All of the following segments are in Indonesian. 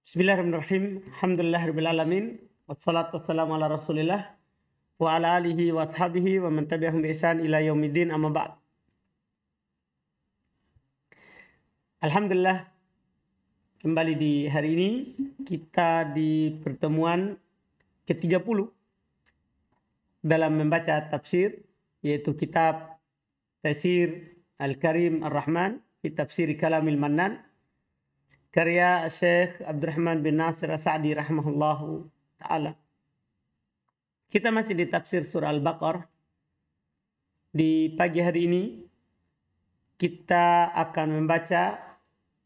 Bismillahirrahmanirrahim. Alhamdulillahirabbil alamin. Wassalatu wassalamu ala Rasulillah wa ala alihi wa ashabihi wa man tabi'ahum bi ihsan ila yaumiddin, amma ba'd. Alhamdulillah, kembali di hari ini kita di pertemuan ke-30 dalam membaca tafsir, yaitu kitab Taysir Al-Karim Ar-Rahman fi Tafsir Kalamil Mannan, karya Syekh Abdurrahman bin Nasir As-Sa'di rahimahullahu ta'ala. Kita masih di tafsir surah Al-Baqarah. Di pagi hari ini kita akan membaca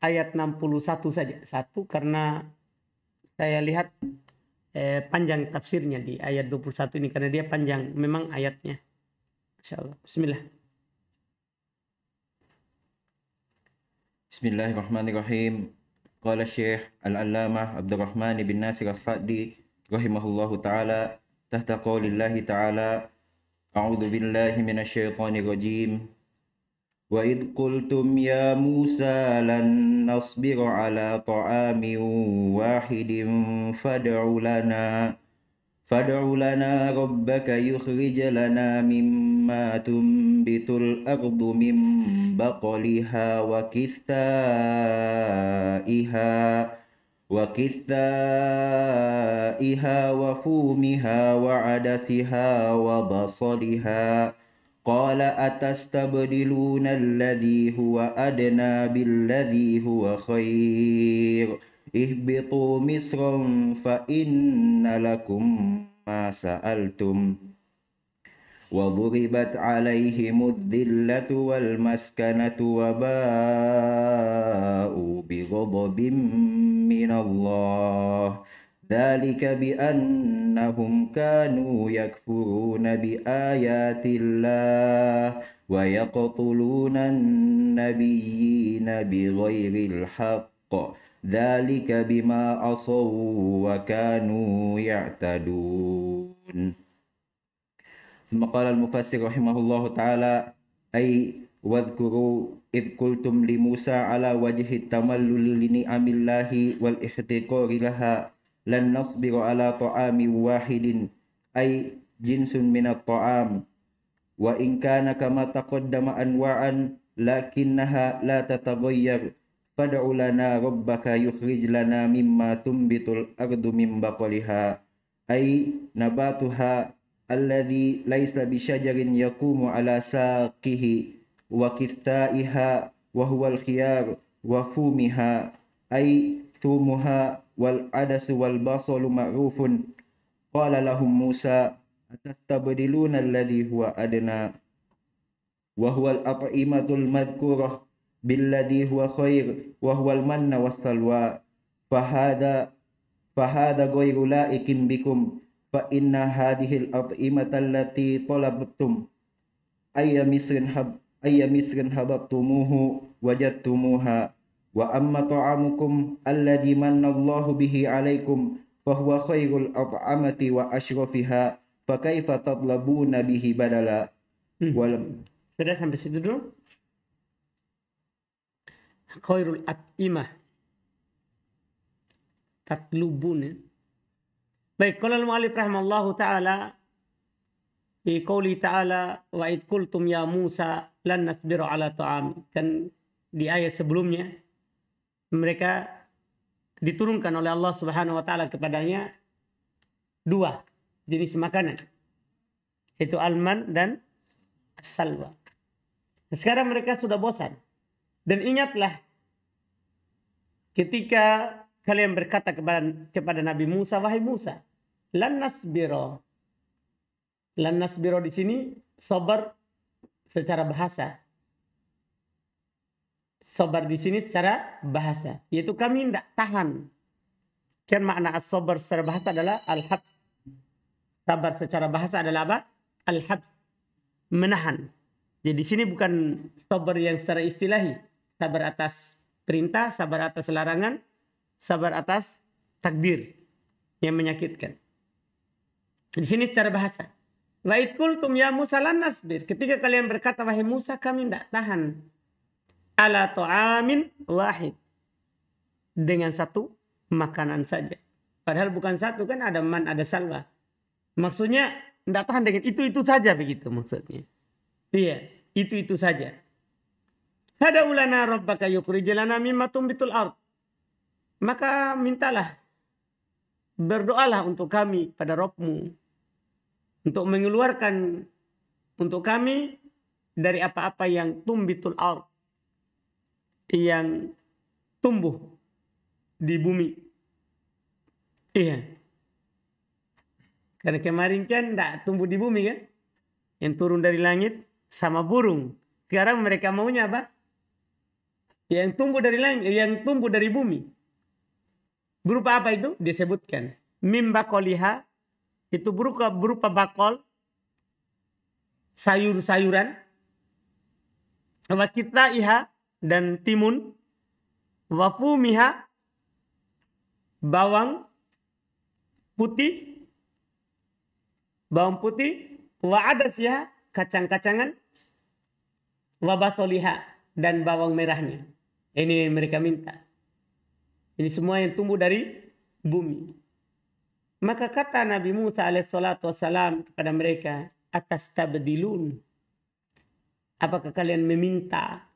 ayat 61 saja. Satu, karena saya lihat panjang tafsirnya di ayat 21 ini, karena dia panjang memang ayatnya. Insyaallah. Bismillah. Bismillahirrahmanirrahim. Qala Syekh Al-Allamah Abdurrahman bin Nasir As-Sa'di rahimahullahu ta'ala tahta qaulillahi ta'ala a'udzu billahi minasyaitonir rajim wa id qultum ya Musa lan nasbiru ala ta'amin wahidin fad'u lana rabbaka yukhrij lana mimma tunbitul ardu min baqliha wa kithaiha wa fumiha wa adasiha wa basaliha qala atastabdiluna alladhi huwa adna billadhi huwa khair ihbitu misran fa inna lakum ma sa'altum wa duribat alaihimud dhillatu wal maskanatu wa ba'u bi ghadabin minallah dzalika bi annahum kanu yakfuruna bi ayatillah wa yaqtuluna an-nabiyyina bighairil haqq dzalika bima asaw wa kanu ya'tadun. ثم قال المفسر رحمه الله تعالى أي واذكروا إذ قلتم لموسى على وجه التملل لنعم الله والاحتقار لها لن نصبر على طعام واحد أي جنس من الطعام وإن كان كما تقدم أنواعا لكنها لا تتغير فادع لنا ربك يخرج لنا مما تنبت الأرض من بقلها أي نباتها alladhi laisa bisyajarin yaqumu ala saqihi wa kithaiha wa huwal khiyar wa fumiha ay thumuha wal adasu wal basalu ma'rufun qala lahum Musa atastabdiluna alladhi huwa adna wa huwal at'imatul madhkurah billadhi huwa khair wa huwal manna was salwa fahada ghayru laikin bikum fa inna hadhil at'imata allati talabtum ayya misrin habattumuhu wajadtumuha wa amma ta'amukum alladhi manna Allahu bihi alaikum fa huwa khairul at'amati wa ashrafiha fa kaifa tatlabuna bihi badala. Sudah sampai situ dulu. Khairul at'imah tatlubun, ya. Baik, qala al-mu'allif rahimallahu ta'ala fi qouli ta'ala wa id qultum ya Musa lan nasbiru ala ta'am. Kan di ayat sebelumnya mereka diturunkan oleh Allah Subhanahu wa taala kepadanya dua jenis makanan, yaitu alman dan as-salwa. Sekarang mereka sudah bosan. Dan ingatlah ketika kalian berkata kepada Nabi Musa, wahai Musa, lan nasbiro di sini sabar secara bahasa. Sabar di sini secara bahasa, yaitu kami tidak tahan. Kan makna as-sabar secara bahasa adalah al-habs. Sabar secara bahasa adalah apa? Al-habs, menahan. Jadi di sini bukan sabar yang secara istilahi, sabar atas perintah, sabar atas larangan, sabar atas takdir yang menyakitkan. Di sini secara bahasa. Wa id qultum ya Musa lan nasbir. Ketika kalian berkata, wahai Musa, kami tidak tahan ala ta'amin wahid, dengan satu makanan saja. Padahal bukan satu, kan ada man, ada salwa. Maksudnya tidak tahan dengan itu saja begitu maksudnya. Iya, itu saja. Fad'u lana rabbaka yukhrij lana mimma tumbitul ard. Maka mintalah, berdoalah untuk kami pada Rabbmu untuk mengeluarkan untuk kami dari apa-apa yang tumbitul ard, yang tumbuh di bumi. Iya. Karena kemarin kan tidak tumbuh di bumi kan, yang turun dari langit sama burung. Sekarang mereka maunya apa? Yang tumbuh dari langit, yang tumbuh dari bumi. Berupa apa itu? Disebutkan. Mim bakoliha, itu berupa bakol, sayur-sayuran. Wa kitaiha, dan timun. Wa fumiha, bawang putih. Bawang putih. Wa adasya, kacang-kacangan. Wa basoliha, dan bawang merahnya. Ini mereka minta. Ini semua yang tumbuh dari bumi. Maka kata Nabi Musa alaihissalatu wassalam kepada mereka, atastabdilun, apakah kalian meminta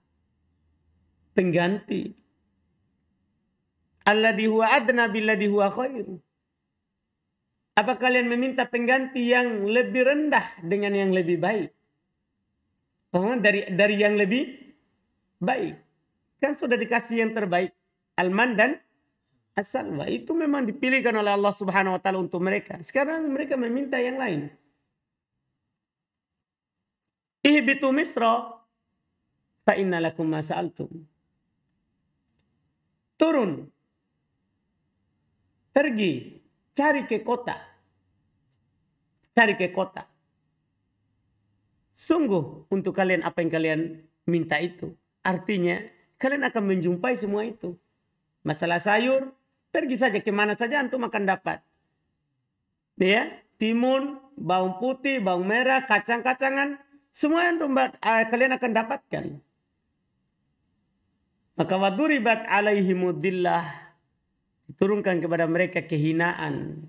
pengganti alladhi huwa adna billadhi huwa khair? Apa kalian meminta pengganti yang lebih rendah dengan yang lebih baik? Dari yang lebih baik. Kan sudah dikasih yang terbaik. Alman dan as-salwa. Itu memang dipilihkan oleh Allah Subhanahu wa taala untuk mereka. Sekarang mereka meminta yang lain. Ihbitu Misra fa inna lakum ma sa'altum. Turun. Pergi. Cari ke kota. Cari ke kota. Sungguh untuk kalian apa yang kalian minta itu. Artinya kalian akan menjumpai semua itu. Masalah sayur, pergi saja kemana saja antum akan dapat. Ya, timun, bawang putih, bawang merah, kacang-kacangan, semua antum kalian akan dapatkan. Maka waduribat alaihimudillah, diturunkan kepada mereka kehinaan.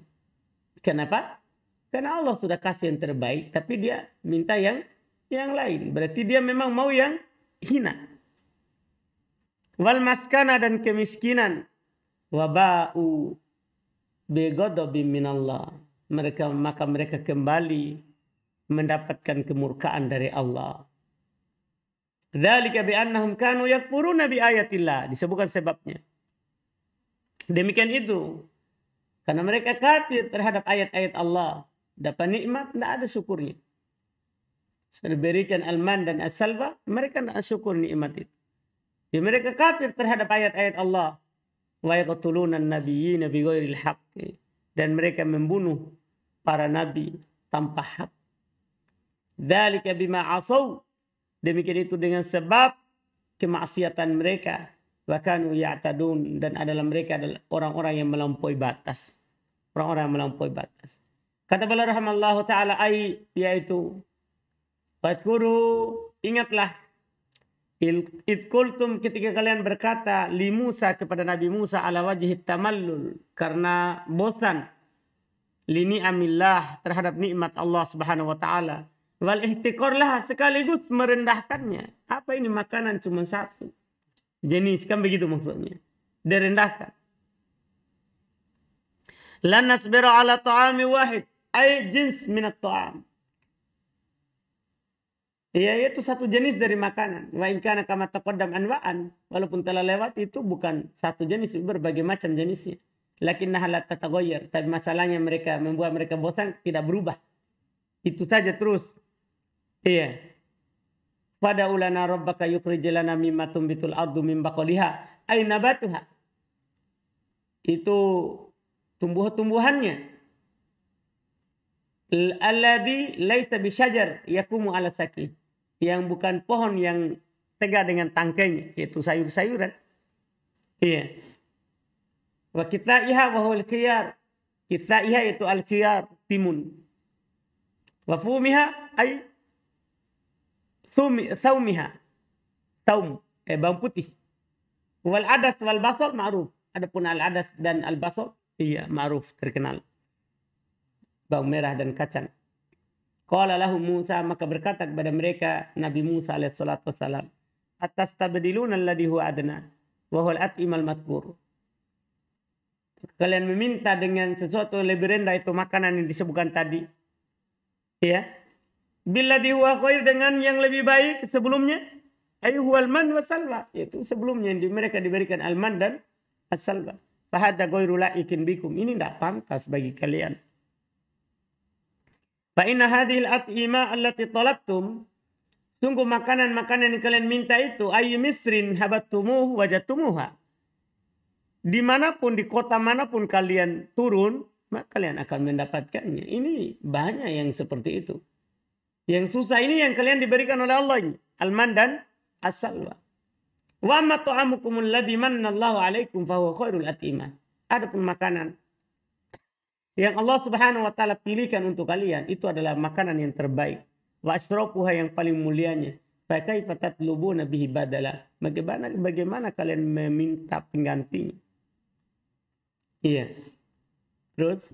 Kenapa? Karena Allah sudah kasih yang terbaik, tapi dia minta yang lain. Berarti dia memang mau yang hina. Wal maskana, dan kemiskinan. Waba'u bighadabin minallah. Maka mereka kembali mendapatkan kemurkaan dari Allah. Dzalika bi annahum kanu yakfuruna bi ayatillah. Disebutkan sebabnya. Demikian itu karena mereka kafir terhadap ayat-ayat Allah. Dapat nikmat, tidak ada syukurnya. Sudah diberikan alman dan as-salwa, mereka tidak syukur nikmat itu. Ya, mereka kafir terhadap ayat-ayat Allah. Wa yaqtuluna an-nabiyyina bighairil haqq, dan mereka membunuh para nabi tanpa hak. Dzalika bima asaw, demikian itu dengan sebab kemaksiatan mereka. Wa kanu ya'tadun, dan adalah mereka adalah orang-orang yang melampaui batas. Orang-orang yang melampaui batas. Kata beliau rahimallahu taala, yaitu fadhkuru, ingatlah, idh qultum, ketika kalian berkata li Musa, kepada Nabi Musa, ala wajhi tamallul, karena bosan, li ni'amillah, terhadap nikmat Allah Subhanahu wa taala, wal ihtiqarlah, sekaligus merendahkannya. Apa ini makanan cuma satu jenis, kan begitu maksudnya, direndahkan. Lan nasbira ala ta'ami wahid, ay jins minat ta'am. Ya, itu satu jenis dari makanan. Wa in kana kama taqaddam anwa'an, walaupun telah lewat itu bukan satu jenis, berbagai macam jenisnya. Lakinnaha la tataghayyar, tapi masalahnya mereka membuat mereka bosan, tidak berubah. Itu saja terus. Iya. Fad'u lana rabbaka yukhrij lana mimma tumbitul ardu min baqliha ay nabatuha. Itu tumbuh-tumbuhannya. Alladhi laisa bisyajar yakumu ala saki, yang bukan pohon yang tegak dengan tangkainya, yaitu sayur-sayuran. Iya. Wa kitaiha wa huwal khiyar. Kitaiha itu al-khiyar, timun. Wa fumiha ay saumiha. Saum, bawang putih. Wal adas wal basal ma'ruf. Adapun al-adas dan al-basal, iya ma'ruf, terkenal. Bawang merah dan kacang. Qala lahum Musa, maka berkata kepada mereka Nabi Musa alaihi salatu wassalam, atastabdiluna alladhi huwa adna wa huwa al-at'imal madhkur. Kalian meminta dengan sesuatu yang lebih rendah, itu makanan yang disebutkan tadi. Ya. Billadhi huwa khair, dengan yang lebih baik sebelumnya. Ayu huwal man wa salwa. Itu sebelumnya mereka diberikan al-man dan as-salwa. Fahadha ghairu laikin bikum. Ini tidak pantas bagi kalian. Fa inna hadhil at'ima allati talabtum, sungguh makanan-makanan yang kalian minta itu, ayu misrin habattumuh wajatumuha. Dimanapun, di kota manapun kalian turun, maka kalian akan mendapatkannya. Ini banyak yang seperti itu. Yang susah ini yang kalian diberikan oleh Allah ini. Al-man dan as-salwa. Wa amma ta'amukumul ladzi mannallahu alaikum fahuwa khairul at'imah. Adapun makanan yang Allah Subhanahu wa taala pilihkan untuk kalian, itu adalah makanan yang terbaik. Wa asrafuha, yang paling mulianya. Fa kaifa tatlubuna bihi badala? Bagaimana kalian meminta penggantinya? Iya. Terus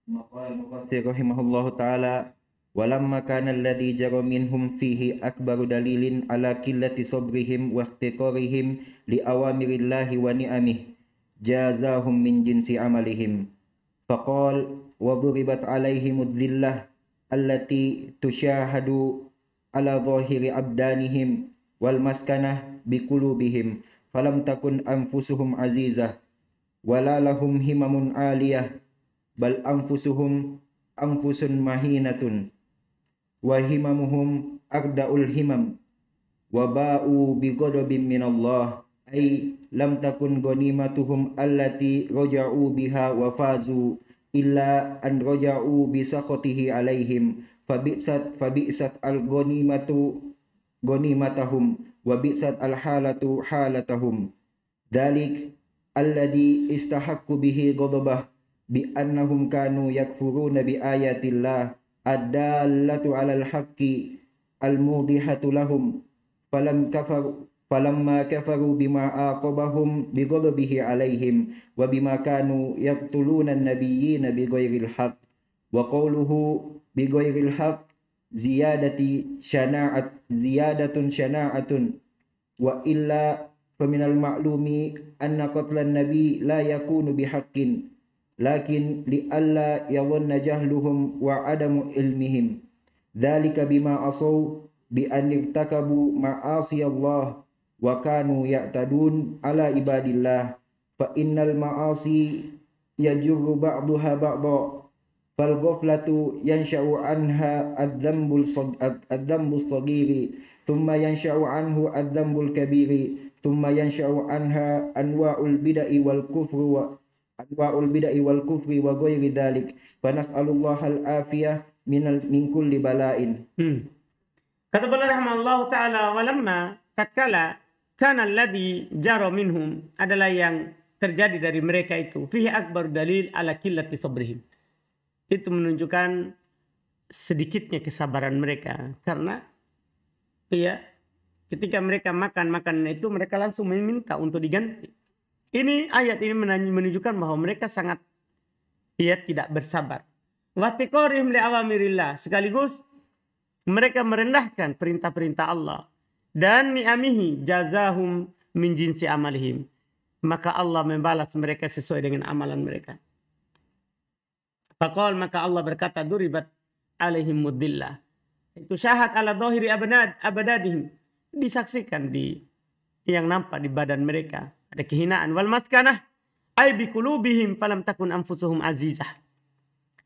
Maqal Mufassir rahimahullahu taala, walamma kana alladhi jara minhum fihi akbaru dalilin ala qillati sabrihim wa ihtiqarihim li awamirillahi wa ni'amih jazahum min jinsi amalihim. Faqal wa duribat alaihimud dhillah allati tushahadu ala zahiri abdanihim wal maskanah biqulubihim falam takun anfusuhum azizah wala lahum himamun aliyah bal anfusuhum anfusun mahinatun wa himamuhum arda'ul himam wa ba'u bi ghadabin minallah ay lam takun ghanimatuhum allati raja'u biha wa fazu illa an raja'u bi sakhatihi alaihim fabi'sat al ghanimatu ghanimatahum wa bi'sat al halatu halatahum dalik alladhi istahaqqu bihi ghadabah bi annahum kanu yakfuruna bi ayatillah ad-dallatu 'alal haqqi al-mudihatu lahum falamma kafaru bima aqabahum bi ghadabihi 'alaihim wa bima kanu yaqtuluna an-nabiyyina bi ghairil haqq wa qawluhu bi ghairil haqq ziyadatun syana'atun wa illa faminal ma'lumi anna qatlan nabi la yakunu bihaqqin lakin li alla yadhanna jahluhum wa adamu ilmihim dzalika bima asaw bi an irtakabu ma'asi Allah wa kanu ya'tadun ala ibadillah fa innal ma'asi yajurru ba'daha ba'dha fal ghaflatu yansha'u anha ad-dhanbul saghiri thumma yansha'u anhu ad-dhanbul kabiri thumma yansha'u anha anwa'ul bid'i wal kufri wa ghairi dhalik fa nas'alullaha al-afiyah min kulli bala'in. Kata beliau rahimahullahu taala, walamma tatkala kana alladhi jara minhum, adalah yang terjadi dari mereka itu, fihi akbar dalil ala qillati sabrihim. Itu menunjukkan sedikitnya kesabaran mereka, karena ketika mereka makan makanan itu, mereka langsung meminta untuk diganti. Ini ayat ini menunjukkan bahwa mereka sangat tidak bersabar. Wa tiqarihim li awamirillah, sekaligus mereka merendahkan perintah-perintah Allah, dan ni'amihi jazahum min jinsi amalihim, maka Allah membalas mereka sesuai dengan amalan mereka. Faqal, maka Allah berkata, duribat alaihim mudillah, itu syahad ala dhahiri abadadihim, disaksikan di yang nampak di badan mereka ada kehinaan. Wal maskanah ay bi qulubihim falam takun anfusuhum azizah,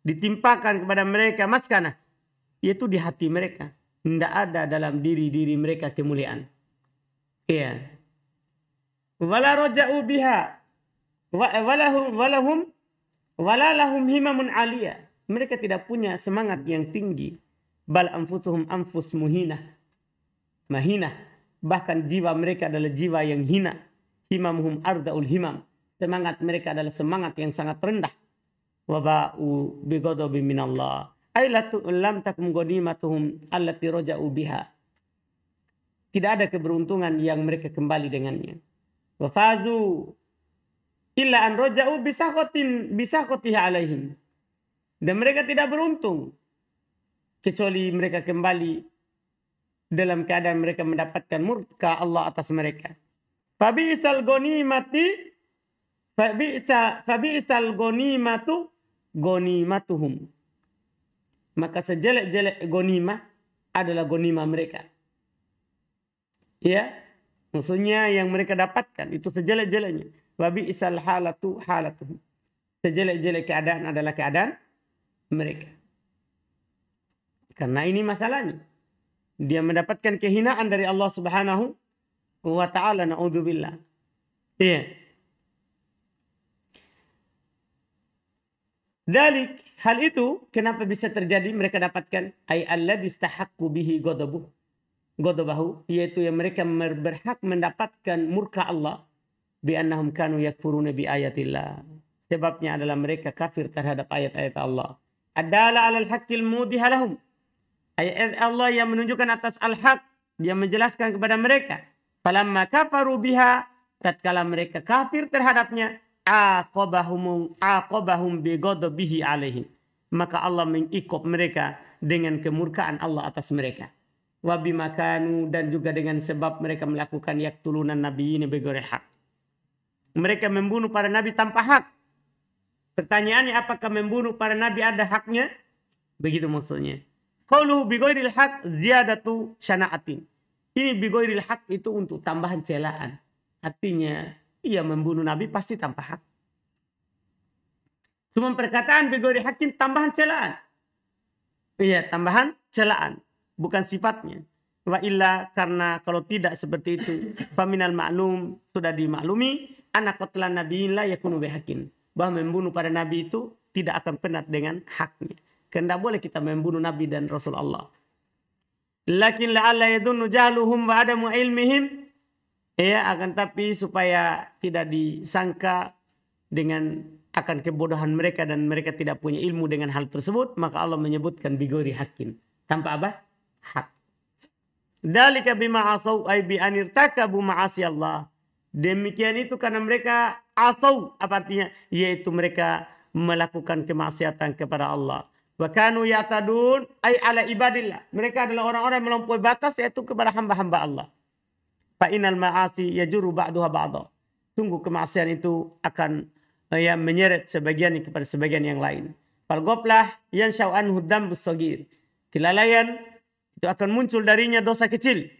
ditimpakan kepada mereka maskanah, yaitu di hati mereka, tidak ada dalam diri mereka kemuliaan. Wala raja'u biha wala lahum himamun aliyah, mereka tidak punya semangat yang tinggi. Bal anfusuhum anfus mahinah, bahkan jiwa mereka adalah jiwa yang hina. Himamuhum ardaul himam, semangat mereka adalah semangat yang sangat rendah. Wa ba'u bi ghadabin minallah, ay lam takum ghanimatuhum allati raja'u biha, tidak ada keberuntungan yang mereka kembali dengannya. Wa fazu, illa an raja'u bisakhotihi alaihim. Dan mereka tidak beruntung kecuali mereka kembali dalam keadaan mereka mendapatkan murka Allah atas mereka. Fabi'sal ghanimatu ghanimatuhum. Maka sejelek-jelek ghanimah adalah ghanimah mereka. Ya, maksudnya yang mereka dapatkan itu sejelek-jeleknya. Wabi'sal halatu halatuhum. Sejelek-jelek keadaan adalah keadaan mereka. Karena ini masalahnya. Dia mendapatkan kehinaan dari Allah Subhanahu wa ta'ala. Na'udzubillah. Iya. Dalik, hal itu kenapa bisa terjadi mereka dapatkan ay alladzi istahaqqu bihi ghadabahu, yaitu yang mereka berhak mendapatkan murka Allah bi annahum kanu yakfuruna bi ayatillah. Sebabnya adalah mereka kafir terhadap ayat-ayat Allah. Adala 'alal haqqil mudhiha lahum. Ayat Allah yang menunjukkan atas al-haq, dia menjelaskan kepada mereka. Falamma kafaru biha, tatkala mereka kafir terhadapnya, aqabahum bi ghadabihi alaihim. Maka Allah mengikop mereka dengan kemurkaan Allah atas mereka. Wa bimakanu, dan juga dengan sebab mereka melakukan yaqtulunan nabiyyin bighairi haq. Mereka membunuh para nabi tanpa hak. Pertanyaannya, apakah membunuh para nabi ada haknya? Begitu maksudnya. Qauluhu bighairil haq ziyadatu syana'atin. Ini bighairil haq itu untuk tambahan celaan. Artinya, ia membunuh nabi pasti tanpa hak. Cuma perkataan bighairil haqqin tambahan celaan. Iya, tambahan celaan, bukan sifatnya. Wa illa, karena kalau tidak seperti itu, faminal ma'lum, sudah dimaklumi, anna qatlan nabiyyin la yakunu bihaqqin. Bahwa membunuh para nabi itu tidak akan pernah dengan haknya. Karena tidak boleh kita membunuh nabi dan rasul Allah. Lakin la'alla yadunnu jahluhum wa adamu ilmihim. Ya, akan tapi supaya tidak disangka dengan akan kebodohan mereka dan mereka tidak punya ilmu dengan hal tersebut, maka Allah menyebutkan bighairi haqqin. Tanpa apa? Hak. Dzalika bima asau ay bi anirtakabu ma'asi Allah. Demikian itu karena mereka asau, apa artinya? Yaitu mereka melakukan kemaksiatan kepada Allah. Wa kanu ya'tadun ay ala ibadillah. Mereka adalah orang-orang yang melampaui batas, yaitu kepada hamba-hamba Allah. Fa inal ma'asi yajuru ba'daha ba'dha. Sungguh kemaksiatan itu akan menyeret sebagian kepada sebagian yang lain. Fal ghaflah yansha'u anhu dzambus shaghir. Kelalaian itu akan muncul darinya dosa kecil.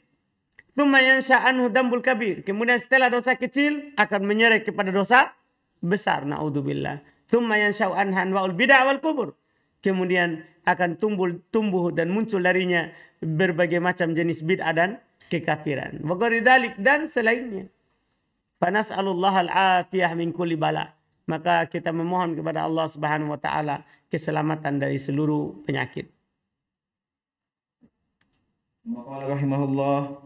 Tsumma yansha'u anhu dzambul kabir. Kemudian setelah dosa kecil akan menyeret kepada dosa besar. Naudzubillah. Tsumma yansha'u anha anwa'ul bid'ah wal kubur. Kemudian akan tumbuh dan muncul darinya berbagai macam jenis bid'ah dan kekafiran. Wa ghairi dzalik, dan selainnya. Fa nas'alullah al-afiyah min kulli bala. Maka kita memohon kepada Allah Subhanahu wa taala keselamatan dari seluruh penyakit. Maqala rahimahullah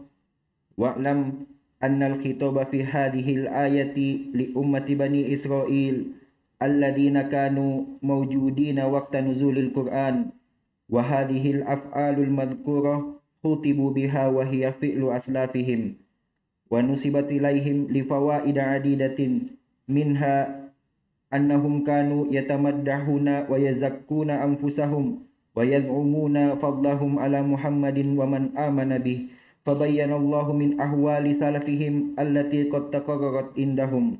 wa'lam anna al-khitaba fi hadhihi al-ayati li ummati bani Israil alladhina kanu mawjudina waqta nuzulil Qur'an wa hadhihi al-af'alul madhkurah khutibu biha wa hiya fi'lu aslafihim wa nusibat ilaihim li fawaid adidatin minha annahum kanu yatamaddahuna wa yazakkuna anfusahum wa yaz'umuna fadlahum ala Muhammadin wa man amana bih fabayyana Allahu min ahwali salafihim allati qad taqarrarat indahum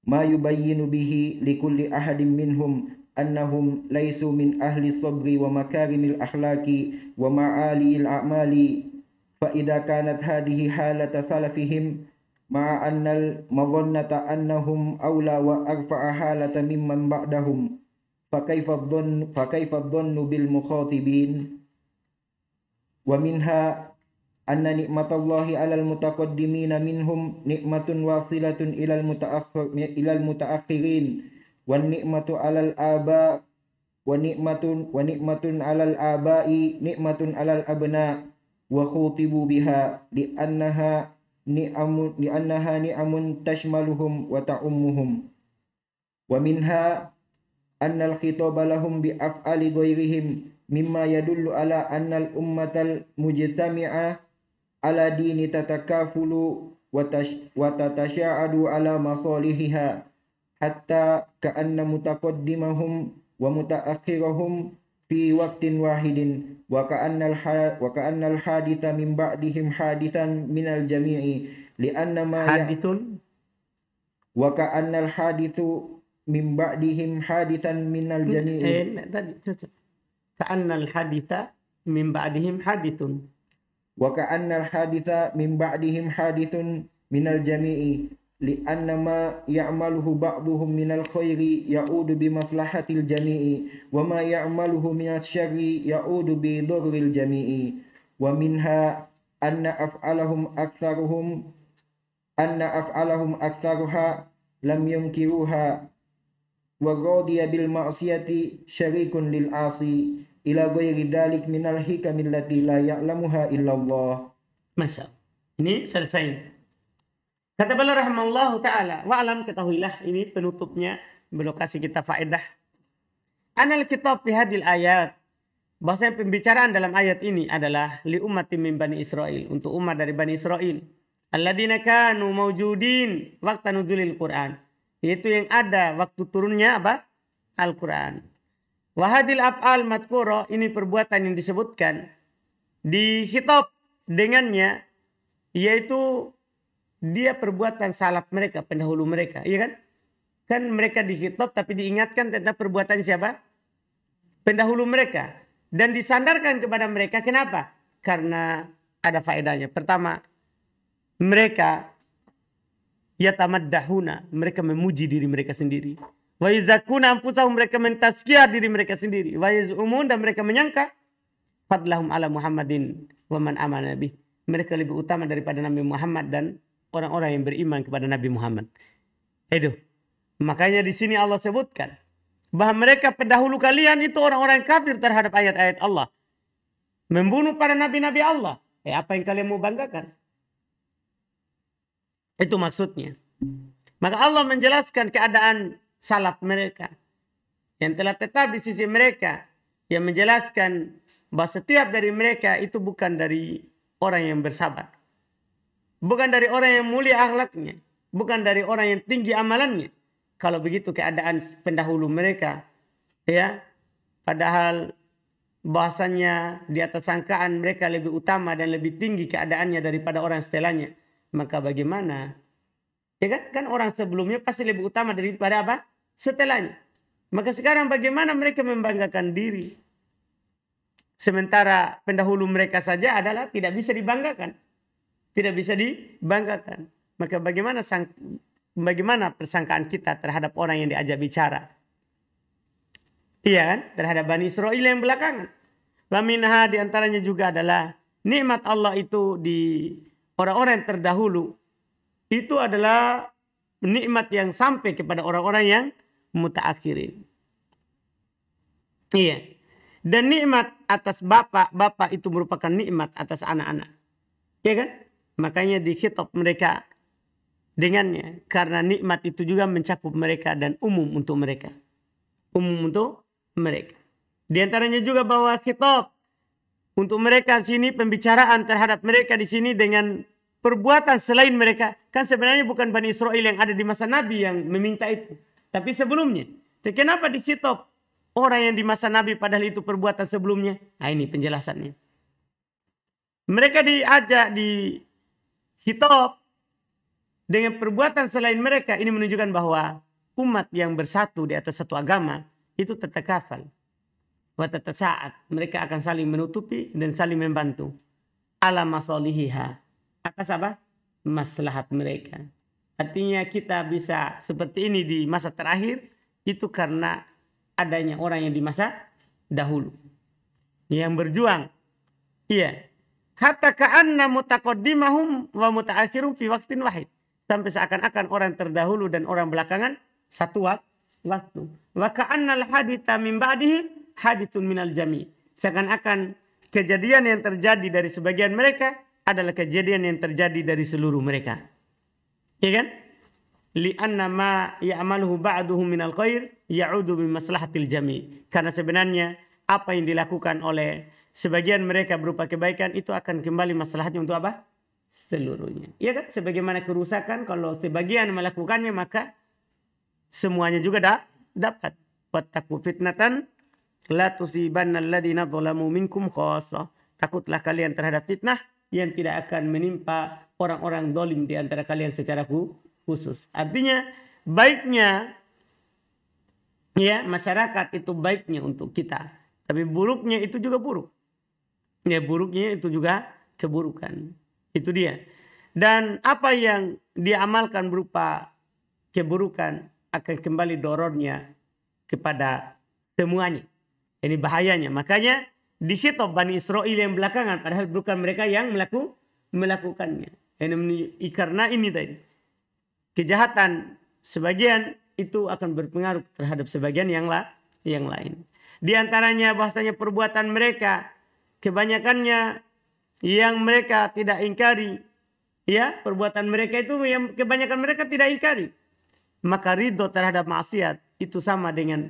ma yubayyinu bihi likulli ahadin minhum annahum laysu min ahli sabri wa makarimil akhlaqi wa ma'aliil a'mali fa idza kanat hadhihi halata salafihim ma'a annal madhannata annahum awla wa arfa'a halata mimman ba'dahum fa kaifa dhannu bil mukhatibin wa minha anna ni'matallahi 'alal mutaqaddimina minhum ni'matun wasilatun ilal mutaakhirin wan ni'matu 'alal aba wa ni'matun 'alal abai ni'matun 'alal abna wa khutibu biha li annaha ni'amun tashmaluhum wa ta'ummuhum wa minha annal khitaba lahum bi af'ali ghairihim mimma yadullu ala annal ummatal mujtami'a ala dini tatakafulu wa tatasha'adu ala masalihiha hatta ka'anna mutaqaddimahum wa mutaakhirahum fi waqtin wahidin wa ka'annal haditha min ba'dihim hadithan minal jami'i li'anna ma Hadithun. wa ka'annal hadithu min ba'dihim hadithan minal jami'i Tadi cocok. Ka'annal haditha min ba'dihim hadithun. wa ka'annal haditha min ba'dihim hadithun minal jami'i li'anna ma ya'maluhu ba'duhum minal khairi ya'udu bi maslahatil jami'i wa ma ya'maluhu minasy syarri ya'udu bi dhurril jami'i wa minha anna af'alahum aktsaruha lam yunkiruha wa radiya bil ma'siyati syarikun lil 'asi ila ghairi dzalik minal hikamil lati la ya'lamuha illallah. Masya Allah. Ini selesai. Kata beliau rahimallahu ta'ala, wa'alam, ketahuilah, ini penutupnya, beliau kasih kita faedah. Anal kitab fi hadil ayat, bahwasanya pembicaraan dalam ayat ini adalah li ummatin min Bani Israel, untuk umat dari Bani Israel. Alladzina kanu mawjudin waqta nuzulil Qur'an, yaitu yang ada waktu turunnya apa? Al-Quran. Wahadil af'al madhkura, ini perbuatan yang disebutkan di khitab dengannya, yaitu dia perbuatan salaf mereka, pendahulu mereka, iya kan? Kan mereka dikhitab tapi diingatkan tentang perbuatan siapa? Pendahulu mereka. Dan disandarkan kepada mereka, kenapa? Karena ada faedahnya. Pertama, mereka yatamaddahuna, mereka memuji diri mereka sendiri. Wa yuzakuna anfusahum, mereka mentazkiyah diri mereka sendiri. Wa yaz'umun, dan mereka menyangka fadlahum ala Muhammadin wa man amana bih, mereka lebih utama daripada Nabi Muhammad dan orang-orang yang beriman kepada Nabi Muhammad. Itu. Makanya di sini Allah sebutkan bahwa mereka pendahulu kalian itu orang-orang kafir terhadap ayat-ayat Allah. Membunuh para nabi-nabi Allah. Apa yang kalian mau banggakan? Itu maksudnya. Maka Allah menjelaskan keadaan salaf mereka yang telah tetap di sisi mereka, yang menjelaskan bahwa setiap dari mereka itu bukan dari orang yang bersabar, bukan dari orang yang mulia akhlaknya, bukan dari orang yang tinggi amalannya. Kalau begitu keadaan pendahulu mereka, ya, padahal bahasanya di atas sangkaan mereka lebih utama dan lebih tinggi keadaannya daripada orang setelahnya, maka bagaimana? Ya kan? Kan orang sebelumnya pasti lebih utama daripada apa? Setelahnya. Maka sekarang bagaimana mereka membanggakan diri? Sementara pendahulu mereka saja adalah tidak bisa dibanggakan. Tidak bisa dibanggakan. Maka bagaimana persangkaan kita terhadap orang yang diajak bicara? Iya kan? Terhadap Bani Israel yang belakangan. Wa minha, diantaranya juga adalah nikmat Allah itu di orang-orang yang terdahulu. Itu adalah nikmat yang sampai kepada orang-orang yang mutaakhirin. Iya. Dan nikmat atas bapak itu merupakan nikmat atas anak-anak. Iya kan? Makanya dikhitab mereka dengannya. Karena nikmat itu juga mencakup mereka dan umum untuk mereka. Umum untuk mereka. Di antaranya juga bahwa khitab untuk mereka sini, pembicaraan terhadap mereka di sini dengan perbuatan selain mereka. Kan sebenarnya bukan Bani Israel yang ada di masa Nabi yang meminta itu. Tapi sebelumnya. Tapi kenapa dikhitab orang yang di masa Nabi padahal itu perbuatan sebelumnya? Nah, ini penjelasannya. Mereka diajak di khitab dengan perbuatan selain mereka. Ini menunjukkan bahwa umat yang bersatu di atas satu agama itu tatakafal wa tatasa'at. Mereka akan saling menutupi dan saling membantu. Ala masalihiha, atas apa? Maslahat mereka. Artinya kita bisa seperti ini di masa terakhir itu karena adanya orang yang di masa dahulu yang berjuang. Iya. Hatta ka'anna mutaqaddimahum wa mutaakhirum fi waqtin wahid. Sampai seakan-akan orang terdahulu dan orang belakangan satu waktu. Wa ka'annal haditha min ba'dihi hadithun minal jami'. Seakan-akan kejadian yang terjadi dari sebagian mereka adalah kejadian yang terjadi dari seluruh mereka. Ya kan? Li'anna ma ya'maluhu ba'duhum minal khair ya'udu bi maslahatil jami'. Karena sebenarnya apa yang dilakukan oleh sebagian mereka berupa kebaikan itu akan kembali maslahatnya untuk apa? Seluruhnya. Ya kan? Sebagaimana kerusakan kalau sebagian melakukannya maka semuanya juga dapat. Wattaqu fitnatan la tusibanna alladziina dzalamu minkum khassah. Takutlah kalian terhadap fitnah yang tidak akan menimpa orang-orang zalim di antara kalian secara khusus. Artinya baiknya ya masyarakat itu baiknya untuk kita, tapi buruknya itu juga buruk. Ya buruknya itu juga keburukan. Itu dia. Dan apa yang diamalkan berupa keburukan akan kembali dorornya kepada semuanya. Ini bahayanya. Makanya dikhitab Bani Israel yang belakangan, padahal bukan mereka yang melakukannya. Karena ini tadi kejahatan sebagian itu akan berpengaruh terhadap sebagian yang lain. Di antaranya bahasanya perbuatan mereka, kebanyakannya yang mereka tidak ingkari. Ya, perbuatan mereka itu yang kebanyakan mereka tidak ingkari. Maka ridho terhadap maksiat itu sama dengan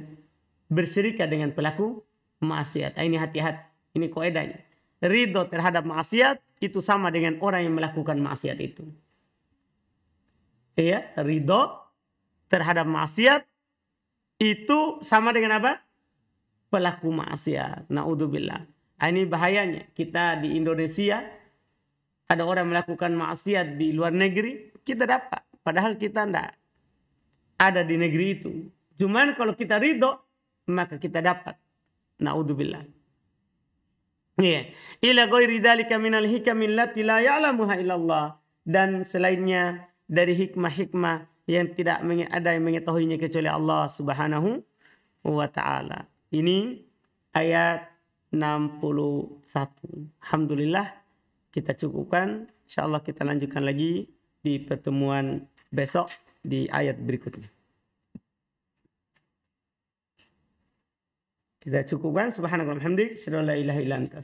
berserikat dengan pelaku maksiat. Ini hati-hati, ini kaidahnya. Ridho terhadap maksiat itu sama dengan orang yang melakukan maksiat itu. Ya, ridho terhadap maksiat itu sama dengan apa? Pelaku maksiat. Naudzubillah. Ini bahayanya. Kita di Indonesia ada orang melakukan maksiat di luar negeri, kita dapat. Padahal kita tidak ada di negeri itu. Cuman kalau kita ridho, maka kita dapat. Naudzubillah. Ya. Ila ghairi dzalika minal hikam allati la ya'lamuha illallah. Dan selainnya dari hikmah-hikmah yang tidak ada yang mengetahuinya kecuali Allah Subhanahu wa taala. Ini ayat 61. Alhamdulillah kita cukupkan. Insyaallah kita lanjutkan lagi di pertemuan besok di ayat berikutnya. Kita cukupkan. Subhanallah walhamdulillah. Asyhadu an la ilaha illa anta.